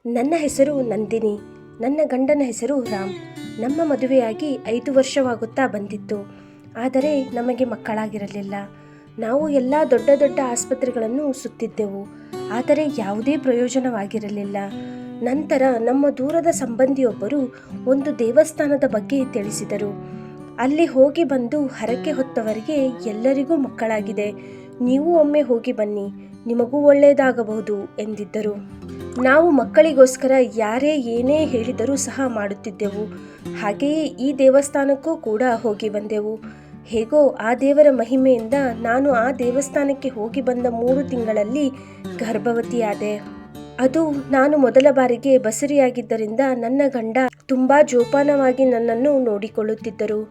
ನನ್ನ ಹೆಸರು ನಂದಿನಿ. ನನ್ನ ಗಂಡನ ಹೆಸರು ರಾಮ್. ನಮ್ಮ ಮದುವೆಯಾಗಿ 5 ವರ್ಷವಾಗುತ್ತಾ ಬಂದಿತ್ತು. ಆದರೆ ನಮಗೆ ಮಕ್ಕಳಾಗಿರಲಿಲ್ಲ. ನಾವು ಎಲ್ಲ ದೊಡ್ಡ ದೊಡ್ಡ ಆಸ್ಪತ್ರೆಗಳನ್ನು ಸುತ್ತಿದ್ದೆವು. ಆದರೆ ಯಾವುದೇ ಪ್ರಯೋಜನವಾಗಿರಲಿಲ್ಲ. ನಂತರ ನಮ್ಮ ದೂರದ ಸಂಬಂಧಿಯೊಬ್ಬರು ಒಂದು ದೇವಸ್ಥಾನದ ಬಗ್ಗೆ ತಿಳಿಸಿದರು. ಅಲ್ಲಿ ಹೋಗಿ ಬಂದು ಹರಕೆ ಹೊತ್ತವರಿಗೆ ಎಲ್ಲರಿಗೂ ಮಕ್ಕಳಾಗಿದೆ. ನೀವು ಒಮ್ಮೆ ಹೋಗಿ ಬನ್ನಿ, ನಿಮಗೂ ಒಳ್ಳೆಯದಾಗಬಹುದು ಎಂದಿದ್ದರು. ನಾವು ಮಕ್ಕಳಿಗೋಸ್ಕರ ಯಾರೇ ಏನೇ ಹೇಳಿದರೂ ಸಹ ಮಾಡುತ್ತಿದ್ದೆವು. ಹಾಗೆಯೇ ಈ ದೇವಸ್ಥಾನಕ್ಕೂ ಕೂಡ ಹೋಗಿ ಬಂದೆವು. ಹೇಗೋ ಆ ದೇವರ ಮಹಿಮೆಯಿಂದ ನಾನು ಆ ದೇವಸ್ಥಾನಕ್ಕೆ ಹೋಗಿ ಬಂದ 3 ತಿಂಗಳಲ್ಲಿ ಗರ್ಭವತಿಯಾದೆ. ಅದು ನಾನು ಮೊದಲ ಬಾರಿಗೆ ಬಸುರಿಯಾಗಿದ್ದರಿಂದ ನನ್ನ ಗಂಡ ತುಂಬ ಜೋಪಾನವಾಗಿ ನನ್ನನ್ನು ನೋಡಿಕೊಳ್ಳುತ್ತಿದ್ದರು.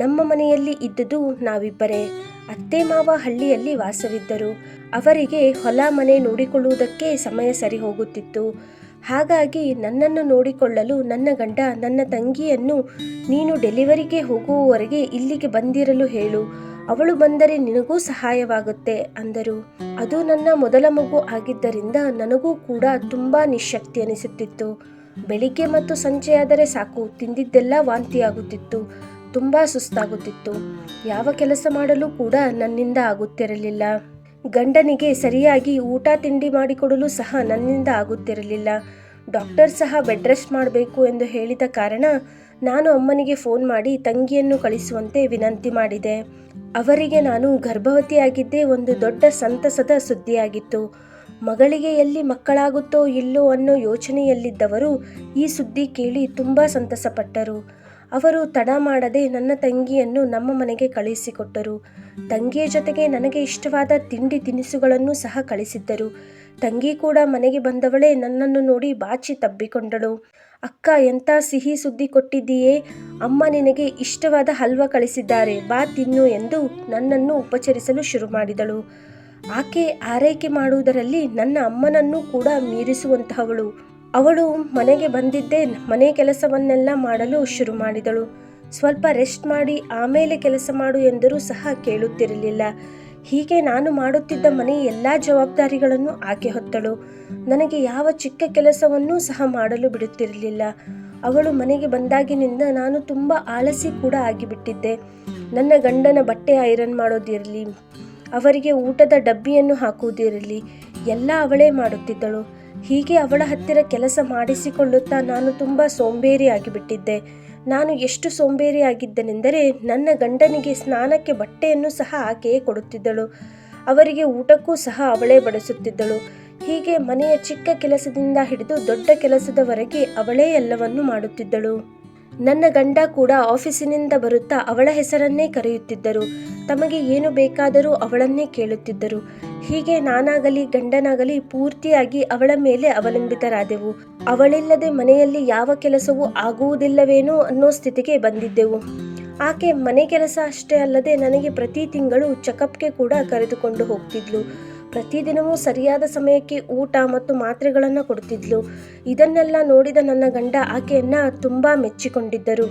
ನಮ್ಮ ಮನೆಯಲ್ಲಿ ಇದ್ದುದು ನಾವಿಬ್ಬರೇ. ಅತ್ತೆ ಮಾವ ಹಳ್ಳಿಯಲ್ಲಿ ವಾಸವಿದ್ದರು. ಅವರಿಗೆ ಹೊಲ ಮನೆ ನೋಡಿಕೊಳ್ಳುವುದಕ್ಕೆ ಸಮಯ ಸರಿ ಹೋಗುತ್ತಿತ್ತು. ಹಾಗಾಗಿ ನನ್ನನ್ನು ನೋಡಿಕೊಳ್ಳಲು ನನ್ನ ಗಂಡ ನನ್ನ ತಂಗಿಯನ್ನು, ನೀನು ಡೆಲಿವರಿಗೆ ಹೋಗುವವರೆಗೆ ಇಲ್ಲಿಗೆ ಬಂದಿರಲು ಹೇಳು, ಅವಳು ಬಂದರೆ ನಿನಗೂ ಸಹಾಯವಾಗುತ್ತೆ ಅಂದರು. ಅದು ನನ್ನ ಮೊದಲ ಮಗು ಆಗಿದ್ದರಿಂದ ನನಗೂ ಕೂಡ ತುಂಬ ನಿಶ್ಶಕ್ತಿ ಅನಿಸುತ್ತಿತ್ತು. ಬೆಳಿಗ್ಗೆ ಮತ್ತು ಸಂಜೆಯಾದರೆ ಸಾಕು, ತಿಂದಿದ್ದೆಲ್ಲ ವಾಂತಿಯಾಗುತ್ತಿತ್ತು. ತುಂಬ ಸುಸ್ತಾಗುತ್ತಿತ್ತು. ಯಾವ ಕೆಲಸ ಮಾಡಲು ಕೂಡ ನನ್ನಿಂದ ಆಗುತ್ತಿರಲಿಲ್ಲ. ಗಂಡನಿಗೆ ಸರಿಯಾಗಿ ಊಟ ತಿಂಡಿ ಮಾಡಿಕೊಡಲು ಸಹ ನನ್ನಿಂದ ಆಗುತ್ತಿರಲಿಲ್ಲ. ಡಾಕ್ಟರ್ ಸಹ ಬೆಡ್ ರೆಸ್ಟ್ ಮಾಡಬೇಕು ಎಂದು ಹೇಳಿದ ಕಾರಣ ನಾನು ಅಮ್ಮನಿಗೆ ಫೋನ್ ಮಾಡಿ ತಂಗಿಯನ್ನು ಕಳಿಸುವಂತೆ ವಿನಂತಿ ಮಾಡಿದೆ. ಅವರಿಗೆ ನಾನು ಗರ್ಭವತಿಯಾಗಿದ್ದೇ ಒಂದು ದೊಡ್ಡ ಸಂತಸದ ಸುದ್ದಿಯಾಗಿತ್ತು. ಮಗಳಿಗೆ ಎಲ್ಲಿ ಮಕ್ಕಳಾಗುತ್ತೋ ಇಲ್ಲೋ ಅನ್ನೋ ಯೋಚನೆಯಲ್ಲಿದ್ದವರು ಈ ಸುದ್ದಿ ಕೇಳಿ ತುಂಬ ಸಂತಸಪಟ್ಟರು. ಅವರು ತಡ ಮಾಡದೆ ನನ್ನ ತಂಗಿಯನ್ನು ನಮ್ಮ ಮನೆಗೆ ಕಳುಹಿಸಿಕೊಟ್ಟರು. ತಂಗಿಯ ಜೊತೆಗೆ ನನಗೆ ಇಷ್ಟವಾದ ತಿಂಡಿ ತಿನಿಸುಗಳನ್ನು ಸಹ ಕಳಿಸಿದ್ದರು. ತಂಗಿ ಕೂಡ ಮನೆಗೆ ಬಂದವಳೇ ನನ್ನನ್ನು ನೋಡಿ ಬಾಚಿ ತಬ್ಬಿಕೊಂಡಳು. ಅಕ್ಕ, ಎಂಥ ಸಿಹಿ ಸುದ್ದಿ ಕೊಟ್ಟಿದ್ದೀಯೇ, ಅಮ್ಮ ನಿನಗೆ ಇಷ್ಟವಾದ ಹಲ್ವ ಕಳಿಸಿದ್ದಾರೆ, ಬಾ ತಿನ್ನು ಎಂದು ನನ್ನನ್ನು ಉಪಚರಿಸಲು ಶುರು ಮಾಡಿದಳು. ಆಕೆ ಆರೈಕೆ ಮಾಡುವುದರಲ್ಲಿ ನನ್ನ ಅಮ್ಮನನ್ನು ಕೂಡ ಮೀರಿಸುವಂತಹವಳು. ಅವಳು ಮನೆಗೆ ಬಂದಿದ್ದೇ ಮನೆ ಕೆಲಸವನ್ನೆಲ್ಲ ಮಾಡಲು ಶುರು ಮಾಡಿದಳು. ಸ್ವಲ್ಪ ರೆಸ್ಟ್ ಮಾಡಿ ಆಮೇಲೆ ಕೆಲಸ ಮಾಡು ಎಂದರೂ ಸಹ ಕೇಳುತ್ತಿರಲಿಲ್ಲ. ಹೀಗೆ ನಾನು ಮಾಡುತ್ತಿದ್ದ ಮನೆ ಎಲ್ಲ ಜವಾಬ್ದಾರಿಗಳನ್ನು ಆಕೆ ಹೊತ್ತಳು. ನನಗೆ ಯಾವ ಚಿಕ್ಕ ಕೆಲಸವನ್ನೂ ಸಹ ಮಾಡಲು ಬಿಡುತ್ತಿರಲಿಲ್ಲ. ಅವಳು ಮನೆಗೆ ಬಂದಾಗಿನಿಂದ ನಾನು ತುಂಬ ಆಲಸಿ ಕೂಡ ಆಗಿಬಿಟ್ಟಿದ್ದೆ. ನನ್ನ ಗಂಡನ ಬಟ್ಟೆ ಐರನ್ ಮಾಡೋದಿರಲಿ, ಅವರಿಗೆ ಊಟದ ಡಬ್ಬಿಯನ್ನು ಹಾಕುವುದಿರಲಿ, ಎಲ್ಲ ಅವಳೇ ಮಾಡುತ್ತಿದ್ದಳು. ಹೀಗೆ ಅವಳ ಹತ್ತಿರ ಕೆಲಸ ಮಾಡಿಸಿಕೊಳ್ಳುತ್ತಾ ನಾನು ತುಂಬ ಸೋಂಬೇರಿ ಆಗಿಬಿಟ್ಟಿದ್ದೆ. ನಾನು ಎಷ್ಟು ಸೋಂಬೇರಿ ಆಗಿದ್ದೆನೆಂದರೆ ನನ್ನ ಗಂಡನಿಗೆ ಸ್ನಾನಕ್ಕೆ ಬಟ್ಟೆಯನ್ನು ಸಹ ಆಕೆಯೇ ಕೊಡುತ್ತಿದ್ದಳು. ಅವರಿಗೆ ಊಟಕ್ಕೂ ಸಹ ಅವಳೇ ಬಡಿಸುತ್ತಿದ್ದಳು. ಹೀಗೆ ಮನೆಯ ಚಿಕ್ಕ ಕೆಲಸದಿಂದ ಹಿಡಿದು ದೊಡ್ಡ ಕೆಲಸದವರೆಗೆ ಅವಳೇ ಎಲ್ಲವನ್ನೂ ಮಾಡುತ್ತಿದ್ದಳು. ನನ್ನ ಗಂಡ ಕೂಡ ಆಫೀಸಿನಿಂದ ಬರುತ್ತಾ ಅವಳ ಹೆಸರನ್ನೇ ಕರೆಯುತ್ತಿದ್ದರು. ತಮಗೆ ಏನು ಬೇಕಾದರೂ ಅವಳನ್ನೇ ಕೇಳುತ್ತಿದ್ದರು. ಹೀಗೆ ನಾನಾಗಲಿ ಗಂಡನಾಗಲಿ ಪೂರ್ತಿಯಾಗಿ ಅವಳ ಮೇಲೆ ಅವಲಂಬಿತರಾದೆವು. ಅವಳಿಲ್ಲದೆ ಮನೆಯಲ್ಲಿ ಯಾವ ಕೆಲಸವೂ ಆಗುವುದಿಲ್ಲವೇನೋ ಅನ್ನೋ ಸ್ಥಿತಿಗೆ ಬಂದಿದ್ದೆವು. ಆಕೆ ಮನೆ ಕೆಲಸ ಅಷ್ಟೇ ಅಲ್ಲದೆ ನನಗೆ ಪ್ರತಿ ತಿಂಗಳು ಚೆಕಪ್ಗೆ ಕೂಡ ಕರೆದುಕೊಂಡು ಹೋಗ್ತಿದ್ಲು. ಪ್ರತಿದಿನವೂ ಸರಿಯಾದ ಸಮಯಕ್ಕೆ ಊಟ ಮತ್ತು ಮಾತ್ರೆಗಳನ್ನು ಕೊಡುತ್ತಿದ್ಲು. ಇದನ್ನೆಲ್ಲ ನೋಡಿದ ನನ್ನ ಗಂಡ ಆಕೆಯನ್ನು ತುಂಬ ಮೆಚ್ಚಿಕೊಂಡಿದ್ದರು.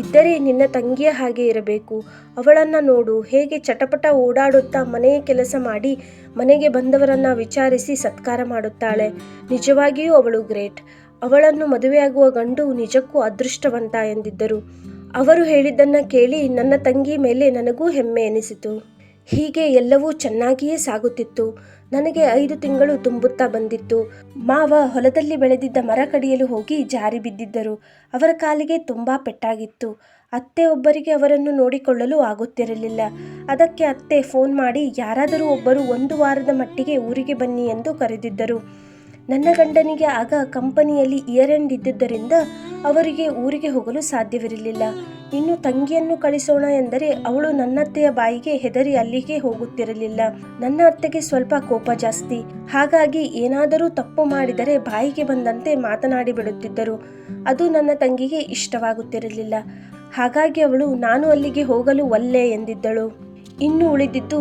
ಇದ್ದರೆ ನಿನ್ನ ತಂಗಿಯ ಹಾಗೆ ಇರಬೇಕು, ಅವಳನ್ನು ನೋಡು, ಹೇಗೆ ಚಟಪಟ ಓಡಾಡುತ್ತಾ ಮನೆಯ ಕೆಲಸ ಮಾಡಿ ಮನೆಗೆ ಬಂದವರನ್ನು ವಿಚಾರಿಸಿ ಸತ್ಕಾರ ಮಾಡುತ್ತಾಳೆ. ನಿಜವಾಗಿಯೂ ಅವಳು ಗ್ರೇಟ್. ಅವಳನ್ನು ಮದುವೆಯಾಗುವ ಗಂಡು ನಿಜಕ್ಕೂ ಅದೃಷ್ಟವಂತ ಎಂದಿದ್ದರು. ಅವರು ಹೇಳಿದ್ದನ್ನು ಕೇಳಿ ನನ್ನ ತಂಗಿ ಮೇಲೆ ನನಗೂ ಹೆಮ್ಮೆ ಎನಿಸಿತು. ಹೀಗೆ ಎಲ್ಲವೂ ಚೆನ್ನಾಗಿಯೇ ಸಾಗುತ್ತಿತ್ತು. ನನಗೆ 5 ತಿಂಗಳು ತುಂಬುತ್ತಾ ಬಂದಿತ್ತು. ಮಾವ ಹೊಲದಲ್ಲಿ ಬೆಳೆದಿದ್ದ ಮರ ಕಡಿಯಲು ಹೋಗಿ ಜಾರಿ ಬಿದ್ದಿದ್ದರು. ಅವರ ಕಾಲಿಗೆ ತುಂಬ ಪೆಟ್ಟಾಗಿತ್ತು. ಅತ್ತೆ ಒಬ್ಬರಿಗೆ ಅವರನ್ನು ನೋಡಿಕೊಳ್ಳಲು ಆಗುತ್ತಿರಲಿಲ್ಲ. ಅದಕ್ಕೆ ಅತ್ತೆ ಫೋನ್ ಮಾಡಿ ಯಾರಾದರೂ ಒಬ್ಬರು 1 ವಾರದ ಮಟ್ಟಿಗೆ ಊರಿಗೆ ಬನ್ನಿ ಎಂದು ಕರೆದಿದ್ದರು. ನನ್ನ ಗಂಡನಿಗೆ ಆಗ ಕಂಪನಿಯಲ್ಲಿ ಇಯರ್ ಎಂಡ್ ಇದ್ದುದರಿಂದ ಅವರಿಗೆ ಊರಿಗೆ ಹೋಗಲು ಸಾಧ್ಯವಿರಲಿಲ್ಲ. ಇನ್ನು ತಂಗಿಯನ್ನು ಕಳಿಸೋಣ ಎಂದರೆ ಅವಳು ನನ್ನತ್ತೆಯ ಬಾಯಿಗೆ ಹೆದರಿ ಅಲ್ಲಿಗೆ ಹೋಗುತ್ತಿರಲಿಲ್ಲ. ನನ್ನ ಅತ್ತೆಗೆ ಸ್ವಲ್ಪ ಕೋಪ ಜಾಸ್ತಿ. ಹಾಗಾಗಿ ಏನಾದರೂ ತಪ್ಪು ಮಾಡಿದರೆ ಬಾಯಿಗೆ ಬಂದಂತೆ ಮಾತನಾಡಿ ಬಿಡುತ್ತಿದ್ದರು. ಅದು ನನ್ನ ತಂಗಿಗೆ ಇಷ್ಟವಾಗುತ್ತಿರಲಿಲ್ಲ. ಹಾಗಾಗಿ ಅವಳು ನಾನು ಅಲ್ಲಿಗೆ ಹೋಗಲು ಒಲ್ಲೆ ಎಂದಿದ್ದಳು. ಇನ್ನು ಉಳಿದಿದ್ದು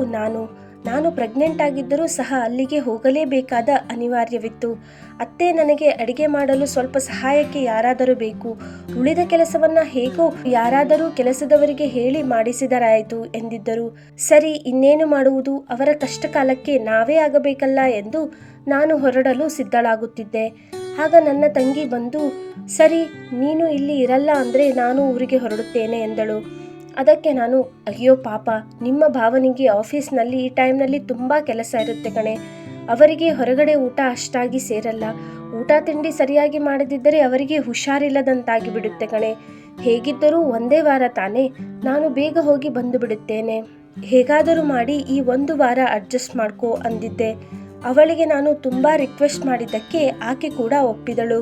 ನಾನು ಪ್ರೆಗ್ನೆಂಟ್ ಆಗಿದ್ದರೂ ಸಹ ಅಲ್ಲಿಗೆ ಹೋಗಲೇಬೇಕಾದ ಅನಿವಾರ್ಯವಿತ್ತು. ಅತ್ತೆ ನನಗೆ ಅಡಿಗೆ ಮಾಡಲು ಸ್ವಲ್ಪ ಸಹಾಯಕ್ಕೆ ಯಾರಾದರೂ ಬೇಕು, ಉಳಿದ ಕೆಲಸವನ್ನ ಹೇಗೋ ಯಾರಾದರೂ ಕೆಲಸದವರಿಗೆ ಹೇಳಿ ಮಾಡಿಸಿದರಾಯಿತು ಎಂದಿದ್ದರು. ಸರಿ, ಇನ್ನೇನು ಮಾಡುವುದು, ಅವರ ಕಷ್ಟ ಕಾಲಕ್ಕೆ ನಾವೇ ಆಗಬೇಕಲ್ಲ ಎಂದು ನಾನು ಹೊರಡಲು ಸಿದ್ಧಳಾಗುತ್ತಿದ್ದೆ. ಆಗ ನನ್ನ ತಂಗಿ ಬಂದು, ಸರಿ ನೀನು ಇಲ್ಲಿ ಇರಲ್ಲ ಅಂದರೆ ನಾನು ಊರಿಗೆ ಹೊರಡುತ್ತೇನೆ ಎಂದಳು. ಅದಕ್ಕೆ ನಾನು, ಅಯ್ಯೋ ಪಾಪ, ನಿಮ್ಮ ಭಾವನಿಗೆ ಆಫೀಸ್ನಲ್ಲಿ ಈ ಟೈಮ್ನಲ್ಲಿ ತುಂಬ ಕೆಲಸ ಇರುತ್ತೆ ಕಣೆ. ಅವರಿಗೆ ಹೊರಗಡೆ ಊಟ ಅಷ್ಟಾಗಿ ಸೇರಲ್ಲ. ಊಟ ತಿಂಡಿ ಸರಿಯಾಗಿ ಮಾಡದಿದ್ದರೆ ಅವರಿಗೆ ಹುಷಾರಿಲ್ಲದಂತಾಗಿ ಬಿಡುತ್ತೆ ಕಣೆ. ಹೇಗಿದ್ದರೂ ಒಂದೇ ವಾರ ತಾನೇ, ನಾನು ಬೇಗ ಹೋಗಿ ಬಂದು ಬಿಡುತ್ತೇನೆ. ಹೇಗಾದರೂ ಮಾಡಿ ಈ ಒಂದು ವಾರ ಅಡ್ಜಸ್ಟ್ ಮಾಡ್ಕೋ ಅಂದಿದ್ದೆ. ಅವಳಿಗೆ ನಾನು ತುಂಬ ರಿಕ್ವೆಸ್ಟ್ ಮಾಡಿದ್ದಕ್ಕೆ ಆಕೆ ಕೂಡ ಒಪ್ಪಿದಳು.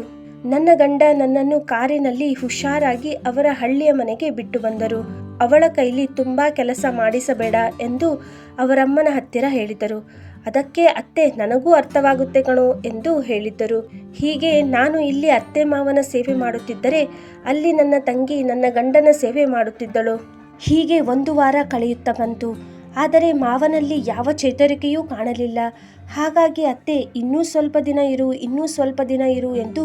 ನನ್ನ ಗಂಡ ನನ್ನನ್ನು ಕಾರಿನಲ್ಲಿ ಹುಷಾರಾಗಿ ಅವರ ಹಳ್ಳಿಯ ಮನೆಗೆ ಬಿಟ್ಟು ಬಂದರು. ಅವಳ ಕೈಲಿ ತುಂಬ ಕೆಲಸ ಮಾಡಿಸಬೇಡ ಎಂದು ಅವರಮ್ಮನ ಹತ್ತಿರ ಹೇಳಿದರು. ಅದಕ್ಕೆ ಅತ್ತೆ, ನನಗೂ ಅರ್ಥವಾಗುತ್ತೆ ಕಣೋ ಎಂದು ಹೇಳಿದ್ದರು. ಹೀಗೆ ನಾನು ಇಲ್ಲಿ ಅತ್ತೆ ಮಾವನ ಸೇವೆ ಮಾಡುತ್ತಿದ್ದರೆ ಅಲ್ಲಿ ನನ್ನ ತಂಗಿ ನನ್ನ ಗಂಡನ ಸೇವೆ ಮಾಡುತ್ತಿದ್ದಳು. ಹೀಗೆ ಒಂದು ವಾರ ಕಳೆಯುತ್ತಾ ಬಂತು. ಆದರೆ ಮಾವನಲ್ಲಿ ಯಾವ ಚೇತರಿಕೆಯೂ ಕಾಣಲಿಲ್ಲ. ಹಾಗಾಗಿ ಅತ್ತೆ, ಇನ್ನೂ ಸ್ವಲ್ಪ ದಿನ ಇರು ಎಂದು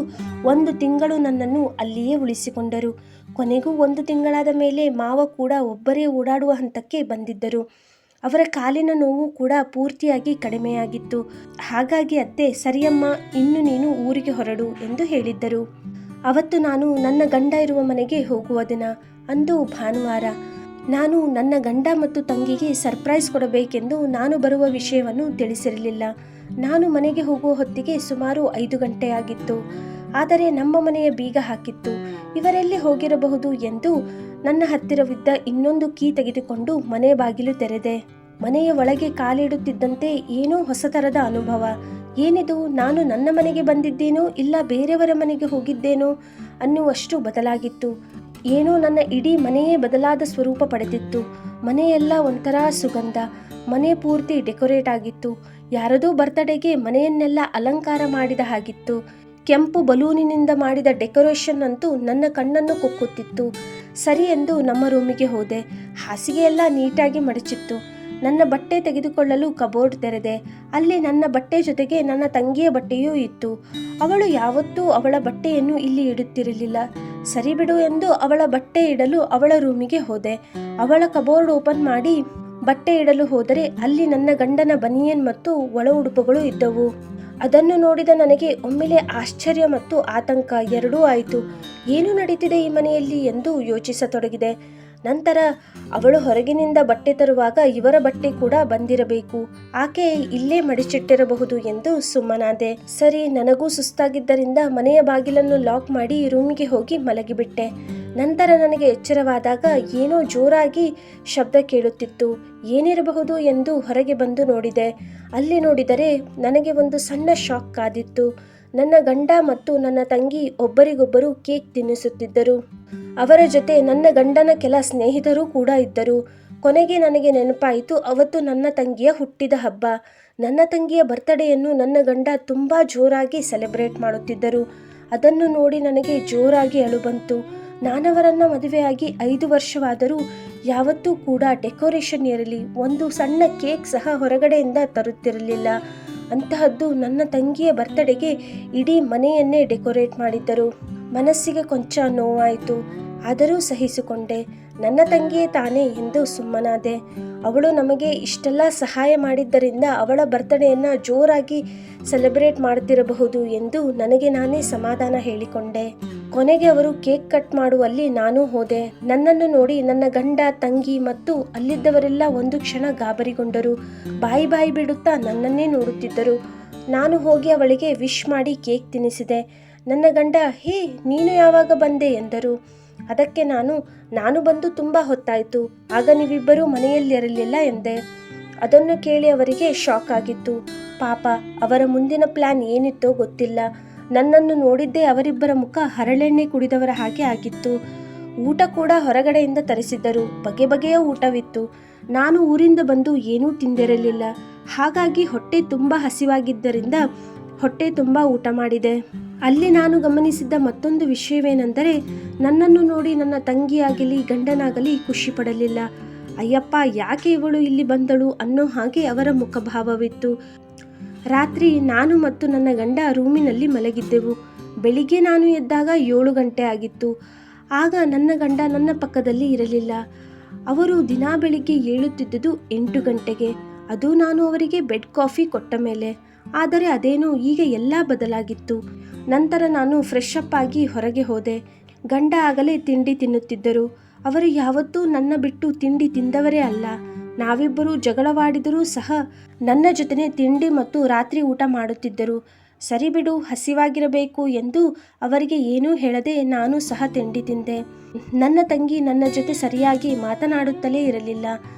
1 ತಿಂಗಳು ನನ್ನನ್ನು ಅಲ್ಲಿಯೇ ಉಳಿಸಿಕೊಂಡರು. ಕೊನೆಗೂ 1 ತಿಂಗಳಾದ ಮೇಲೆ ಮಾವ ಕೂಡ ಒಬ್ಬರೇ ಓಡಾಡುವ ಹಂತಕ್ಕೆ ಬಂದಿದ್ದರು. ಅವರ ಕಾಲಿನ ನೋವು ಕೂಡ ಪೂರ್ತಿಯಾಗಿ ಕಡಿಮೆಯಾಗಿತ್ತು. ಹಾಗಾಗಿ ಅತ್ತೆ, ಸರಿಯಮ್ಮ, ಇನ್ನು ನೀನು ಊರಿಗೆ ಹೊರಡು ಎಂದು ಹೇಳಿದ್ದರು. ಅವತ್ತು ನಾನು ನನ್ನ ಗಂಡ ಇರುವ ಮನೆಗೆ ಹೋಗುವ ದಿನ. ಅಂದು ಭಾನುವಾರ. ನಾನು ನನ್ನ ಗಂಡ ಮತ್ತು ತಂಗಿಗೆ ಸರ್ಪ್ರೈಸ್ ಕೊಡಬೇಕೆಂದು ನಾನು ಬರುವ ವಿಷಯವನ್ನು ತಿಳಿಸಿರಲಿಲ್ಲ. ನಾನು ಮನೆಗೆ ಹೋಗುವ ಹೊತ್ತಿಗೆ ಸುಮಾರು 5 ಗಂಟೆಯಾಗಿತ್ತು. ಆದರೆ ನಮ್ಮ ಮನೆಯ ಬೀಗ ಹಾಕಿತ್ತು. ಇವರೆಲ್ಲಿ ಹೋಗಿರಬಹುದು ಎಂದು ನನ್ನ ಹತ್ತಿರವಿದ್ದ ಇನ್ನೊಂದು ಕೀ ತೆಗೆದುಕೊಂಡು ಮನೆ ಬಾಗಿಲು ತೆರೆದೆ. ಮನೆಯ ಒಳಗೆ ಕಾಲಿಡುತ್ತಿದ್ದಂತೆ ಏನೋ ಹೊಸತರದ ಅನುಭವ. ಏನಿದು, ನಾನು ನನ್ನ ಮನೆಗೆ ಬಂದಿದ್ದೇನೋ ಇಲ್ಲ ಬೇರೆಯವರ ಮನೆಗೆ ಹೋಗಿದ್ದೇನೋ ಅನ್ನುವಷ್ಟು ಬದಲಾಗಿತ್ತು. ಏನೋ ನನ್ನ ಇಡೀ ಮನೆಯೇ ಬದಲಾದ ಸ್ವರೂಪ ಪಡೆದಿತ್ತು. ಮನೆಯೆಲ್ಲ ಒಂಥರ ಸುಗಂಧ. ಮನೆ ಪೂರ್ತಿ ಡೆಕೋರೇಟ್ ಆಗಿತ್ತು. ಯಾರದೋ ಬರ್ತ್ಡೇಗೆ ಮನೆಯನ್ನೆಲ್ಲ ಅಲಂಕಾರ ಮಾಡಿದ ಹಾಗಿತ್ತು. ಕೆಂಪು ಬಲೂನಿನಿಂದ ಮಾಡಿದ ಡೆಕೋರೇಷನ್ ಅಂತೂ ನನ್ನ ಕಣ್ಣನ್ನು ಕುಕ್ಕುತ್ತಿತ್ತು. ಸರಿ ಎಂದು ನಮ್ಮ ರೂಮಿಗೆ ಹೋದೆ. ಹಾಸಿಗೆ ಎಲ್ಲ ನೀಟಾಗಿ ಮಡಚಿತ್ತು. ನನ್ನ ಬಟ್ಟೆ ತೆಗೆದುಕೊಳ್ಳಲು ಕಬೋರ್ಡ್ ತೆರೆದೆ. ಅಲ್ಲಿ ನನ್ನ ಬಟ್ಟೆ ಜೊತೆಗೆ ನನ್ನ ತಂಗಿಯ ಬಟ್ಟೆಯೂ ಇತ್ತು. ಅವಳು ಯಾವತ್ತೂ ಅವಳ ಬಟ್ಟೆಯನ್ನು ಇಲ್ಲಿ ಇಡುತ್ತಿರಲಿಲ್ಲ. ಸರಿ ಬಿಡು ಎಂದು ಅವಳ ಬಟ್ಟೆ ಇಡಲು ಅವಳ ರೂಮಿಗೆ ಹೋದೆ. ಅವಳ ಕಬೋರ್ಡ್ ಓಪನ್ ಮಾಡಿ ಬಟ್ಟೆ ಇಡಲು ಹೋದರೆ ಅಲ್ಲಿ ನನ್ನ ಗಂಡನ ಬನಿಯನ್ ಮತ್ತು ಒಳ ಉಡುಪುಗಳು ಇದ್ದವು. ಅದನ್ನು ನೋಡಿದ ನನಗೆ ಒಮ್ಮೆಲೆ ಆಶ್ಚರ್ಯ ಮತ್ತು ಆತಂಕ ಎರಡೂ ಆಯಿತು. ಏನು ನಡೀತಿದೆ ಈ ಮನೆಯಲ್ಲಿ ಎಂದು ಯೋಚಿಸತೊಡಗಿದೆ. ನಂತರ ಅವಳು ಹೊರಗಿನಿಂದ ಬಟ್ಟೆ ತರುವಾಗ ಇವರ ಬಟ್ಟೆ ಕೂಡ ಬಂದಿರಬೇಕು. ಆಕೆ ಇಲ್ಲೇ ಮಡಿಚಿಟ್ಟಿರಬಹುದು ಎಂದು ಸುಮ್ಮನಾದೆ. ಸರಿ, ನನಗೂ ಸುಸ್ತಾಗಿದ್ದರಿಂದ ಮನೆಯ ಬಾಗಿಲನ್ನು ಲಾಕ್ ಮಾಡಿ ರೂಮಿಗೆ ಹೋಗಿ ಮಲಗಿಬಿಟ್ಟೆ. ನಂತರ ನನಗೆ ಎಚ್ಚರವಾದಾಗ ಏನೋ ಜೋರಾಗಿ ಶಬ್ದ ಕೇಳುತ್ತಿತ್ತು. ಏನಿರಬಹುದು ಎಂದು ಹೊರಗೆ ಬಂದು ನೋಡಿದೆ. ಅಲ್ಲಿ ನೋಡಿದರೆ ನನಗೆ ಒಂದು ಸಣ್ಣ ಶಾಕ್ ಕಾದಿತ್ತು. ನನ್ನ ಗಂಡ ಮತ್ತು ನನ್ನ ತಂಗಿ ಒಬ್ಬರಿಗೊಬ್ಬರು ಕೇಕ್ ತಿನ್ನಿಸುತ್ತಿದ್ದರು. ಅವರ ಜೊತೆ ನನ್ನ ಗಂಡನ ಕೆಲ ಸ್ನೇಹಿತರು ಕೂಡ ಇದ್ದರು. ಕೊನೆಗೆ ನನಗೆ ನೆನಪಾಯಿತು, ಅವತ್ತು ನನ್ನ ತಂಗಿಯ ಹುಟ್ಟಿದ ಹಬ್ಬ. ನನ್ನ ತಂಗಿಯ ಬರ್ತ್ಡೇಯನ್ನು ನನ್ನ ಗಂಡ ತುಂಬ ಜೋರಾಗಿ ಸೆಲೆಬ್ರೇಟ್ ಮಾಡುತ್ತಿದ್ದರು. ಅದನ್ನು ನೋಡಿ ನನಗೆ ಜೋರಾಗಿ ಅಳು ಬಂತು. ನಾನವರನ್ನು ಮದುವೆಯಾಗಿ 5 ವರ್ಷವಾದರೂ ಯಾವತ್ತೂ ಕೂಡ ಡೆಕೋರೇಷನ್ ಇರಲಿ, ಒಂದು ಸಣ್ಣ ಕೇಕ್ ಸಹ ಹೊರಗಡೆಯಿಂದ ತರುತ್ತಿರಲಿಲ್ಲ. ಅಂತಹದ್ದು ನನ್ನ ತಂಗಿಯ ಬರ್ತ್ಡೇಗೆ ಇಡೀ ಮನೆಯನ್ನೇ ಡೆಕೋರೇಟ್ ಮಾಡಿದ್ದರು. ಮನಸ್ಸಿಗೆ ಕೊಂಚ ನೋವಾಯಿತು. ಆದರೂ ಸಹಿಸಿಕೊಂಡೆ. ನನ್ನ ತಂಗಿಯೇ ತಾನೇ ಎಂದು ಸುಮ್ಮನಾದೆ. ಅವಳು ನಮಗೆ ಇಷ್ಟೆಲ್ಲ ಸಹಾಯ ಮಾಡಿದ್ದರಿಂದ ಅವಳ ಬರ್ತ್ಡೇಯನ್ನು ಜೋರಾಗಿ ಸೆಲೆಬ್ರೇಟ್ ಮಾಡ್ತಿರಬಹುದು ಎಂದು ನನಗೆ ನಾನೇ ಸಮಾಧಾನ ಹೇಳಿಕೊಂಡೆ. ಕೊನೆಗೆ ಅವರು ಕೇಕ್ ಕಟ್ ಮಾಡುವಲ್ಲಿ ನಾನು ಹೋದೆ. ನನ್ನನ್ನು ನೋಡಿ ನನ್ನ ಗಂಡ, ತಂಗಿ ಮತ್ತು ಅಲ್ಲಿದ್ದವರೆಲ್ಲ ಒಂದು ಕ್ಷಣ ಗಾಬರಿಗೊಂಡರು. ಬಾಯಿ ಬಿಡುತ್ತಾ ನನ್ನನ್ನೇ ನೋಡುತ್ತಿದ್ದರು. ನಾನು ಹೋಗಿ ಅವಳಿಗೆ ವಿಶ್ ಮಾಡಿ ಕೇಕ್ ತಿನ್ನಿಸಿದೆ. ನನ್ನ ಗಂಡ, ಹೇ ನೀನು ಯಾವಾಗ ಬಂದೆ ಎಂದರು. ಅದಕ್ಕೆ ನಾನು ಬಂದು ತುಂಬ ಹೊತ್ತಾಯಿತು, ಆಗ ನೀವಿಬ್ಬರೂ ಮನೆಯಲ್ಲಿರಲಿಲ್ಲ ಎಂದೆ. ಅದನ್ನು ಕೇಳಿ ಅವರಿಗೆ ಶಾಕ್ ಆಗಿತ್ತು. ಪಾಪ, ಅವರ ಮುಂದಿನ ಪ್ಲ್ಯಾನ್ ಏನಿತ್ತೋ ಗೊತ್ತಿಲ್ಲ. ನನ್ನನ್ನು ನೋಡಿದ್ದೇ ಅವರಿಬ್ಬರ ಮುಖ ಹರಳೆಣ್ಣೆ ಕುಡಿದವರ ಹಾಗೆ ಆಗಿತ್ತು. ಊಟ ಕೂಡ ಹೊರಗಡೆಯಿಂದ ತರಿಸಿದ್ದರು. ಬಗೆ ಬಗೆಯ ಊಟವಿತ್ತು. ನಾನು ಊರಿಂದ ಬಂದು ಏನೂ ತಿಂದಿರಲಿಲ್ಲ. ಹಾಗಾಗಿ ಹೊಟ್ಟೆ ತುಂಬ ಹಸಿವಾಗಿದ್ದರಿಂದ ಹೊಟ್ಟೆ ತುಂಬ ಊಟ ಮಾಡಿದೆ. ಅಲ್ಲಿ ನಾನು ಗಮನಿಸಿದ್ದ ಮತ್ತೊಂದು ವಿಷಯವೇನೆಂದರೆ, ನನ್ನನ್ನು ನೋಡಿ ನನ್ನ ತಂಗಿಯಾಗಲಿ ಗಂಡನಾಗಲಿ ಖುಷಿ ಪಡಲಿಲ್ಲ. ಅಯ್ಯಪ್ಪ, ಯಾಕೆ ಇವಳು ಇಲ್ಲಿ ಬಂದಳು ಅನ್ನೋ ಹಾಗೆ ಅವರ ಮುಖಭಾವವಿತ್ತು. ರಾತ್ರಿ ನಾನು ಮತ್ತು ನನ್ನ ಗಂಡ ರೂಮಿನಲ್ಲಿ ಮಲಗಿದ್ದೆವು. ಬೆಳಿಗ್ಗೆ ನಾನು ಎದ್ದಾಗ 7 ಗಂಟೆ ಆಗಿತ್ತು. ಆಗ ನನ್ನ ಗಂಡ ನನ್ನ ಪಕ್ಕದಲ್ಲಿ ಇರಲಿಲ್ಲ. ಅವರು ದಿನಾ ಬೆಳಿಗ್ಗೆ ಏಳುತ್ತಿದ್ದುದು 8 ಗಂಟೆಗೆ. ಅದು ನಾನು ಅವರಿಗೆ ಬೆಡ್ ಕಾಫಿ ಕೊಟ್ಟ ಮೇಲೆ. ಆದರೆ ಅದೇನೋ ಈಗ ಎಲ್ಲ ಬದಲಾಗಿತ್ತು. ನಂತರ ನಾನು ಫ್ರೆಶ್ ಅಪ್ ಆಗಿ ಹೊರಗೆ ಹೋದೆ. ಗಂಡ ಆಗಲೇ ತಿಂಡಿ ತಿನ್ನುತ್ತಿದ್ದರು. ಅವರು ಯಾವತ್ತೂ ನನ್ನ ಬಿಟ್ಟು ತಿಂಡಿ ತಿಂದವರೇ ಅಲ್ಲ. ನಾವಿಬ್ಬರು ಜಗಳವಾಡಿದರೂ ಸಹ ನನ್ನ ಜೊತೆನೇ ತಿಂಡಿ ಮತ್ತು ರಾತ್ರಿ ಊಟ ಮಾಡುತ್ತಿದ್ದರು. ಸರಿ ಬಿಡು, ಹಸಿವಾಗಿರಬೇಕು ಎಂದು ಅವರಿಗೆ ಏನೂ ಹೇಳದೆ ನಾನು ಸಹ ತಿಂಡಿ ತಿಂದೆ. ನನ್ನ ತಂಗಿ ನನ್ನ ಜೊತೆ ಸರಿಯಾಗಿ ಮಾತನಾಡುತ್ತಲೇ ಇರಲಿಲ್ಲ.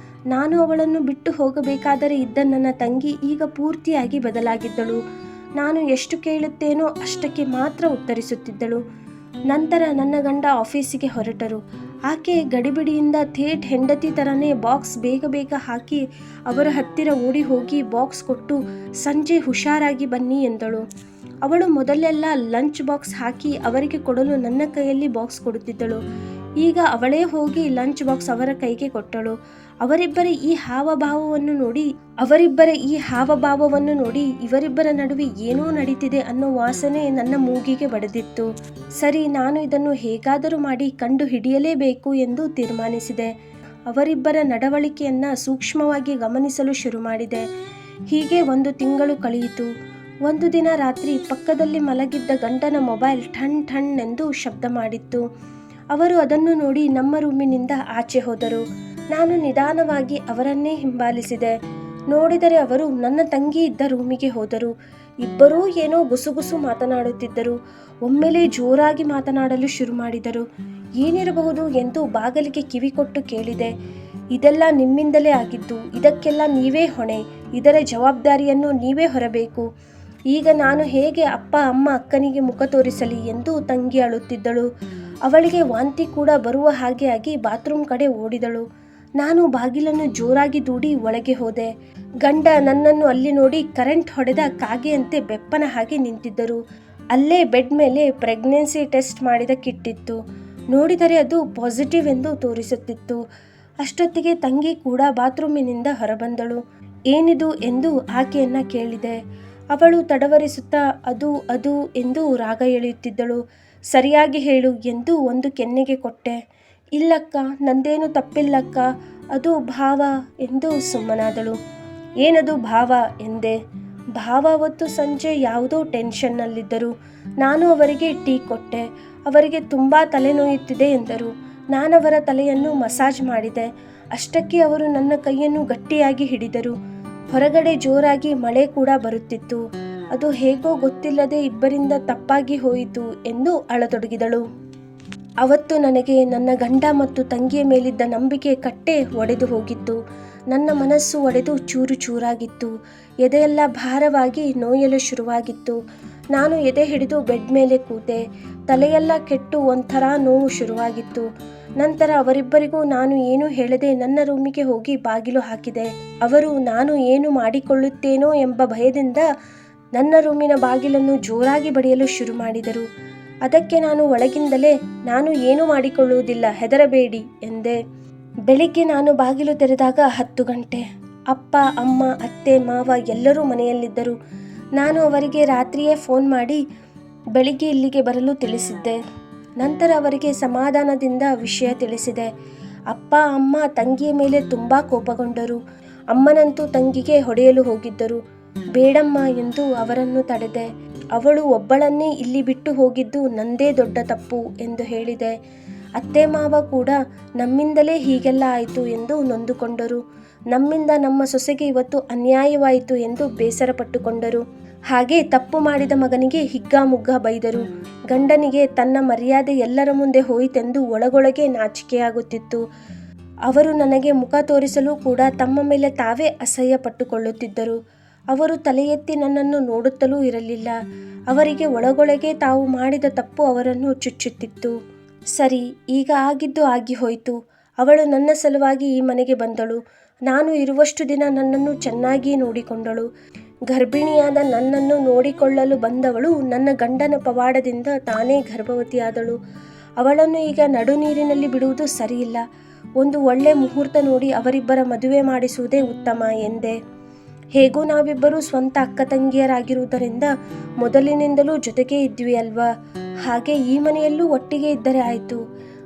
ನಾನು ಅವಳನ್ನು ಬಿಟ್ಟು ಹೋಗಬೇಕಾದರೆ ಇದ್ದ ನನ್ನ ತಂಗಿ ಈಗ ಪೂರ್ತಿಯಾಗಿ ಬದಲಾಗಿದ್ದಳು. ನಾನು ಎಷ್ಟು ಕೇಳುತ್ತೇನೋ ಅಷ್ಟಕ್ಕೆ ಮಾತ್ರ ಉತ್ತರಿಸುತ್ತಿದ್ದಳು. ನಂತರ ನನ್ನ ಗಂಡ ಆಫೀಸಿಗೆ ಹೊರಟರು. ಆಕೆ ಗಡಿಬಿಡಿಯಿಂದ ಥೇಟ್ ಹೆಂಡತಿ ಥರನೇ ಬಾಕ್ಸ್ ಬೇಗ ಬೇಗ ಹಾಕಿ ಅವರ ಹತ್ತಿರ ಓಡಿ ಹೋಗಿ ಬಾಕ್ಸ್ ಕೊಟ್ಟು ಸಂಜೆ ಹುಷಾರಾಗಿ ಬನ್ನಿ ಎಂದಳು. ಅವಳು ಮೊದಲೆಲ್ಲ ಲಂಚ್ ಬಾಕ್ಸ್ ಹಾಕಿ ಅವರಿಗೆ ಕೊಡಲು ನನ್ನ ಕೈಯಲ್ಲಿ ಬಾಕ್ಸ್ ಕೊಡುತ್ತಿದ್ದಳು. ಈಗ ಅವಳೇ ಹೋಗಿ ಲಂಚ್ ಬಾಕ್ಸ್ ಅವರ ಕೈಗೆ ಕೊಟ್ಟಳು. ಅವರಿಬ್ಬರ ಈ ಹಾವಭಾವವನ್ನು ನೋಡಿ ಇವರಿಬ್ಬರ ನಡುವೆ ಏನೋ ನಡೀತಿದೆ ಅನ್ನೋ ವಾಸನೆ ನನ್ನ ಮೂಗಿಗೆ ಬಡಿದಿತ್ತು. ಸರಿ, ನಾನು ಇದನ್ನು ಹೇಗಾದರೂ ಮಾಡಿ ಕಂಡು ಹಿಡಿಯಲೇಬೇಕು ಎಂದು ತೀರ್ಮಾನಿಸಿದೆ. ಅವರಿಬ್ಬರ ನಡವಳಿಕೆಯನ್ನು ಸೂಕ್ಷ್ಮವಾಗಿ ಗಮನಿಸಲು ಶುರು ಮಾಡಿದೆ. ಹೀಗೆ 1 ತಿಂಗಳು ಕಳೆಯಿತು. ಒಂದು ದಿನ ರಾತ್ರಿ ಪಕ್ಕದಲ್ಲಿ ಮಲಗಿದ್ದ ಗಂಡನ ಮೊಬೈಲ್ ಠಣ್ ಠಣ್ ಎಂದು ಶಬ್ದ ಮಾಡಿತ್ತು. ಅವರು ಅದನ್ನು ನೋಡಿ ನಮ್ಮ ರೂಮಿನಿಂದ ಆಚೆ ಹೋದರು. ನಾನು ನಿಧಾನವಾಗಿ ಅವರನ್ನೇ ಹಿಂಬಾಲಿಸಿದೆ. ನೋಡಿದರೆ ಅವರು ನನ್ನ ತಂಗಿ ಇದ್ದ ರೂಮಿಗೆ ಹೋದರು. ಇಬ್ಬರೂ ಏನೋ ಗುಸುಗುಸು ಮಾತನಾಡುತ್ತಿದ್ದರು. ಒಮ್ಮೆಲೇ ಜೋರಾಗಿ ಮಾತನಾಡಲು ಶುರು ಮಾಡಿದರು. ಏನಿರಬಹುದು ಎಂದು ಬಾಗಿಲಿಗೆ ಕಿವಿ ಕೊಟ್ಟು ಕೇಳಿದೆ. ಇದೆಲ್ಲ ನಿಮ್ಮಿಂದಲೇ ಆಗಿದ್ದು, ಇದಕ್ಕೆಲ್ಲ ನೀವೇ ಹೊಣೆ, ಇದರ ಜವಾಬ್ದಾರಿಯನ್ನು ನೀವೇ ಹೊರಬೇಕು. ಈಗ ನಾನು ಹೇಗೆ ಅಪ್ಪ ಅಮ್ಮ ಅಕ್ಕನಿಗೆ ಮುಖ ತೋರಿಸಲಿ ಎಂದು ತಂಗಿ ಅಳುತ್ತಿದ್ದಳು. ಅವಳಿಗೆ ವಾಂತಿ ಕೂಡ ಬರುವ ಹಾಗೆ ಆಗಿ ಬಾತ್ರೂಮ್ ಕಡೆ ಓಡಿದಳು. ನಾನು ಬಾಗಿಲನ್ನು ಜೋರಾಗಿ ದೂಡಿ ಒಳಗೆ ಹೋದೆ. ಗಂಡ ನನ್ನನ್ನು ಅಲ್ಲಿ ನೋಡಿ ಕರೆಂಟ್ ಹೊಡೆದ ಕಾಗೆಯಂತೆ ಬೆಪ್ಪನ ಹಾಗೆ ನಿಂತಿದ್ದರು. ಅಲ್ಲೇ ಬೆಡ್ ಮೇಲೆ ಪ್ರೆಗ್ನೆನ್ಸಿ ಟೆಸ್ಟ್ ಮಾಡಿದ ಕಿಟ್ ಇತ್ತು. ನೋಡಿದರೆ ಅದು ಪಾಸಿಟಿವ್ ಎಂದು ತೋರಿಸುತ್ತಿತ್ತು. ಅಷ್ಟೊತ್ತಿಗೆ ತಂಗಿ ಕೂಡ ಬಾತ್ರೂಮಿನಿಂದ ಹೊರಬಂದಳು. ಏನಿದು ಎಂದು ಆಕೆಯನ್ನ ಕೇಳಿದೆ. ಅವಳು ತಡವರಿಸುತ್ತಾ ಅದು ಎಂದು ರಾಗ ಎಳೆಯುತ್ತಿದ್ದಳು. ಸರಿಯಾಗಿ ಹೇಳು ಎಂದು ಒಂದು ಕೆನ್ನೆಗೆ ಕೊಟ್ಟೆ. ಇಲ್ಲಕ್ಕ, ನಂದೇನು ತಪ್ಪಿಲ್ಲಕ್ಕ, ಅದು ಭಾವ ಎಂದು ಸುಮ್ಮನಾದಳು. ಏನದು ಭಾವ ಎಂದೆ. ಭಾವ ಅವತ್ತು ಸಂಜೆ ಯಾವುದೋ ಟೆನ್ಷನ್ನಲ್ಲಿದ್ದರು. ನಾನು ಅವರಿಗೆ ಟೀ ಕೊಟ್ಟೆ. ಅವರಿಗೆ ತುಂಬ ತಲೆನೋಯುತ್ತಿದೆ ಎಂದರು. ನಾನವರ ತಲೆಯನ್ನು ಮಸಾಜ್ ಮಾಡಿದೆ. ಅಷ್ಟಕ್ಕೆ ಅವರು ನನ್ನ ಕೈಯನ್ನು ಗಟ್ಟಿಯಾಗಿ ಹಿಡಿದರು. ಹೊರಗಡೆ ಜೋರಾಗಿ ಮಳೆ ಕೂಡ ಬರುತ್ತಿತ್ತು. ಅದು ಹೇಗೋ ಗೊತ್ತಿಲ್ಲದೆ ಇಬ್ಬರಿಂದ ತಪ್ಪಾಗಿ ಹೋಯಿತು ಎಂದು ಅಳತೊಡಗಿದಳು. ಅವತ್ತು ನನಗೆ ನನ್ನ ಗಂಡ ಮತ್ತು ತಂಗಿಯ ಮೇಲಿದ್ದ ನಂಬಿಕೆ ಕಟ್ಟೆ ಒಡೆದು ಹೋಗಿತ್ತು. ನನ್ನ ಮನಸ್ಸು ಒಡೆದು ಚೂರು ಚೂರಾಗಿತ್ತು. ಎದೆಯೆಲ್ಲ ಭಾರವಾಗಿ ನೋಯಲು ಶುರುವಾಗಿತ್ತು. ನಾನು ಎದೆ ಹಿಡಿದು ಬೆಡ್ ಮೇಲೆ ಕೂತೆ. ತಲೆಯೆಲ್ಲ ಕೆಟ್ಟು ಒಂಥರ ನೋವು ಶುರುವಾಗಿತ್ತು. ನಂತರ ಅವರಿಬ್ಬರಿಗೂ ನಾನು ಏನು ಹೇಳದೆ ನನ್ನ ರೂಮಿಗೆ ಹೋಗಿ ಬಾಗಿಲು ಹಾಕಿದೆ. ಅವರು ನಾನು ಏನು ಮಾಡಿಕೊಳ್ಳುತ್ತೇನೋ ಎಂಬ ಭಯದಿಂದ ನನ್ನ ರೂಮಿನ ಬಾಗಿಲನ್ನು ಜೋರಾಗಿ ಬಡಿಯಲು ಶುರು ಮಾಡಿದರು. ಅದಕ್ಕೆ ನಾನು ಒಳಗಿಂದಲೇ, ನಾನು ಏನು ಮಾಡಿಕೊಳ್ಳುವುದಿಲ್ಲ, ಹೆದರಬೇಡಿ ಎಂದೆ. ಬೆಳಿಗ್ಗೆ ನಾನು ಬಾಗಿಲು ತೆರೆದಾಗ 10 ಗಂಟೆ. ಅಪ್ಪ ಅಮ್ಮ ಅತ್ತೆ ಮಾವ ಎಲ್ಲರೂ ಮನೆಯಲ್ಲಿದ್ದರು. ನಾನು ಅವರಿಗೆ ರಾತ್ರಿಯೇ ಫೋನ್ ಮಾಡಿ ಬೆಳಿಗ್ಗೆ ಇಲ್ಲಿಗೆ ಬರಲು ತಿಳಿಸಿದ್ದೆ. ನಂತರ ಅವರಿಗೆ ಸಮಾಧಾನದಿಂದ ವಿಷಯ ತಿಳಿಸಿದೆ. ಅಪ್ಪ ಅಮ್ಮ ತಂಗಿಯ ಮೇಲೆ ತುಂಬ ಕೋಪಗೊಂಡರು. ಅಮ್ಮನಂತೂ ತಂಗಿಗೆ ಹೊಡೆಯಲು ಹೋಗಿದ್ದರು. ಬೇಡಮ್ಮ ಎಂದು ಅವರನ್ನು ತಡೆದೆ. ಅವಳು ಒಬ್ಬಳನ್ನೇ ಇಲ್ಲಿ ಬಿಟ್ಟು ಹೋಗಿದ್ದು ನಂದೇ ದೊಡ್ಡ ತಪ್ಪು ಎಂದು ಹೇಳಿದೆ. ಅತ್ತೆ ಮಾವ ಕೂಡ ನಮ್ಮಿಂದಲೇ ಹೀಗೆಲ್ಲ ಆಯಿತು ಎಂದು ನೊಂದುಕೊಂಡರು. ನಮ್ಮಿಂದ ನಮ್ಮ ಸೊಸೆಗೆ ಇವತ್ತು ಅನ್ಯಾಯವಾಯಿತು ಎಂದು ಬೇಸರ ಪಟ್ಟುಕೊಂಡರು. ಹಾಗೆ ತಪ್ಪು ಮಾಡಿದ ಮಗನಿಗೆ ಹಿಗ್ಗಾಮುಗ್ಗಾ ಬೈದರು. ಗಂಡನಿಗೆ ತನ್ನ ಮರ್ಯಾದೆ ಎಲ್ಲರ ಮುಂದೆ ಹೋಯಿತೆಂದು ಒಳಗೊಳಗೆ ನಾಚಿಕೆಯಾಗುತ್ತಿತ್ತು. ಅವರು ನನಗೆ ಮುಖ ತೋರಿಸಲು ಕೂಡ ತಮ್ಮ ಮೇಲೆ ತಾವೇ ಅಸಹ್ಯ ಪಟ್ಟುಕೊಳ್ಳುತ್ತಿದ್ದರು. ಅವರು ತಲೆ ಎತ್ತಿ ನನ್ನನ್ನು ನೋಡುತ್ತಲೂ ಇರಲಿಲ್ಲ. ಅವರಿಗೆ ಒಳಗೊಳಗೆ ತಾವು ಮಾಡಿದ ತಪ್ಪು ಅವರನ್ನು ಚುಚ್ಚುತ್ತಿತ್ತು. ಸರಿ, ಈಗ ಆಗಿದ್ದು ಆಗಿ ಹೋಯಿತು. ಅವಳು ನನ್ನ ಸಲುವಾಗಿ ಈ ಮನೆಗೆ ಬಂದಳು. ನಾನು ಇರುವಷ್ಟು ದಿನ ನನ್ನನ್ನು ಚೆನ್ನಾಗಿ ನೋಡಿಕೊಂಡಳು. ಗರ್ಭಿಣಿಯಾದ ನನ್ನನ್ನು ನೋಡಿಕೊಳ್ಳಲು ಬಂದವಳು ನನ್ನ ಗಂಡನ ಪವಾಡದಿಂದ ತಾನೇ ಗರ್ಭವತಿಯಾದಳು. ಅವಳನ್ನು ಈಗ ನಡು ನೀರಿನಲ್ಲಿ ಬಿಡುವುದು ಸರಿಯಿಲ್ಲ. ಒಂದು ಒಳ್ಳೆ ಮುಹೂರ್ತ ನೋಡಿ ಅವರಿಬ್ಬರ ಮದುವೆ ಮಾಡಿಸುವುದೇ ಉತ್ತಮ ಎಂದೆ. ಹೇಗೂ ನಾವಿಬ್ಬರೂ ಸ್ವಂತ ಅಕ್ಕ ತಂಗಿಯರಾಗಿರುವುದರಿಂದ ಮೊದಲಿನಿಂದಲೂ ಜೊತೆಗೇ ಇದ್ವಿ ಅಲ್ವಾ, ಹಾಗೆ ಈ ಮನೆಯಲ್ಲೂ ಒಟ್ಟಿಗೆ ಇದ್ದರೆ ಆಯಿತು.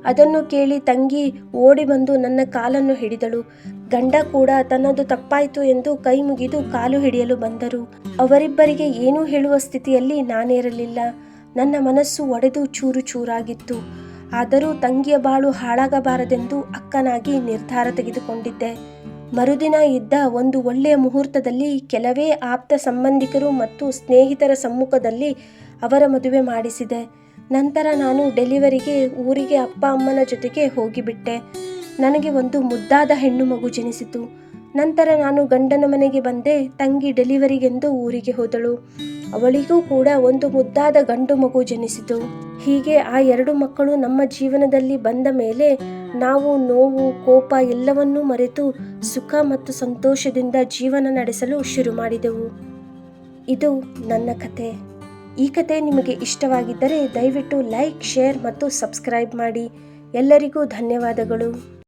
ಅದನ್ನು ಕೇಳಿ ತಂಗಿ ಓಡಿ ಬಂದು ನನ್ನ ಕಾಲನ್ನು ಹಿಡಿದಳು. ಗಂಡ ಕೂಡ ತನ್ನದು ತಪ್ಪಾಯಿತು ಎಂದು ಕೈ ಮುಗಿದು ಕಾಲು ಹಿಡಿಯಲು ಬಂದರು. ಅವರಿಬ್ಬರಿಗೆ ಏನೂ ಹೇಳುವ ಸ್ಥಿತಿಯಲ್ಲಿ ನಾನಿರಲಿಲ್ಲ. ನನ್ನ ಮನಸ್ಸು ಒಡೆದು ಚೂರು ಚೂರಾಗಿತ್ತು. ಆದರೂ ತಂಗಿಯ ಬಾಳು ಹಾಳಾಗಬಾರದೆಂದು ಅಕ್ಕನಾಗಿ ನಿರ್ಧಾರ ತೆಗೆದುಕೊಂಡಿದ್ದೆ. ಮರುದಿನ ಇದ್ದ ಒಂದು ಒಳ್ಳೆಯ ಮುಹೂರ್ತದಲ್ಲಿ ಕೆಲವೇ ಆಪ್ತ ಸಂಬಂಧಿಕರು ಮತ್ತು ಸ್ನೇಹಿತರ ಸಮ್ಮುಖದಲ್ಲಿ ಅವರ ಮದುವೆ ಮಾಡಿಸಿದೆ. ನಂತರ ನಾನು ಡೆಲಿವರಿಗೆ ಊರಿಗೆ ಅಪ್ಪ ಅಮ್ಮನ ಜೊತೆಗೆ ಹೋಗಿಬಿಟ್ಟೆ. ನನಗೆ ಒಂದು ಮುದ್ದಾದ ಹೆಣ್ಣು ಮಗು ಜನಿಸಿತು. ನಂತರ ನಾನು ಗಂಡನ ಮನೆಗೆ ಬಂದೆ. ತಂಗಿ ಡೆಲಿವರಿಗೆಂದು ಊರಿಗೆ ಹೋದಳು. ಅವಳಿಗೂ ಕೂಡ ಒಂದು ಮುದ್ದಾದ ಗಂಡು ಮಗು ಜನಿಸಿತು. ಹೀಗೆ ಆ 2 ಮಕ್ಕಳು ನಮ್ಮ ಜೀವನದಲ್ಲಿ ಬಂದ ಮೇಲೆ ನಾವು ನೋವು, ಕೋಪ ಎಲ್ಲವನ್ನೂ ಮರೆತು ಸುಖ ಮತ್ತು ಸಂತೋಷದಿಂದ ಜೀವನ ನಡೆಸಲು ಶುರು ಮಾಡಿದೆವು. ಇದು ನನ್ನ ಕತೆ. ಈ ಕತೆ ನಿಮಗೆ ಇಷ್ಟವಾಗಿದ್ದರೆ ದಯವಿಟ್ಟು ಲೈಕ್, ಶೇರ್ ಮತ್ತು ಸಬ್ಸ್ಕ್ರೈಬ್ ಮಾಡಿ. ಎಲ್ಲರಿಗೂ ಧನ್ಯವಾದಗಳು.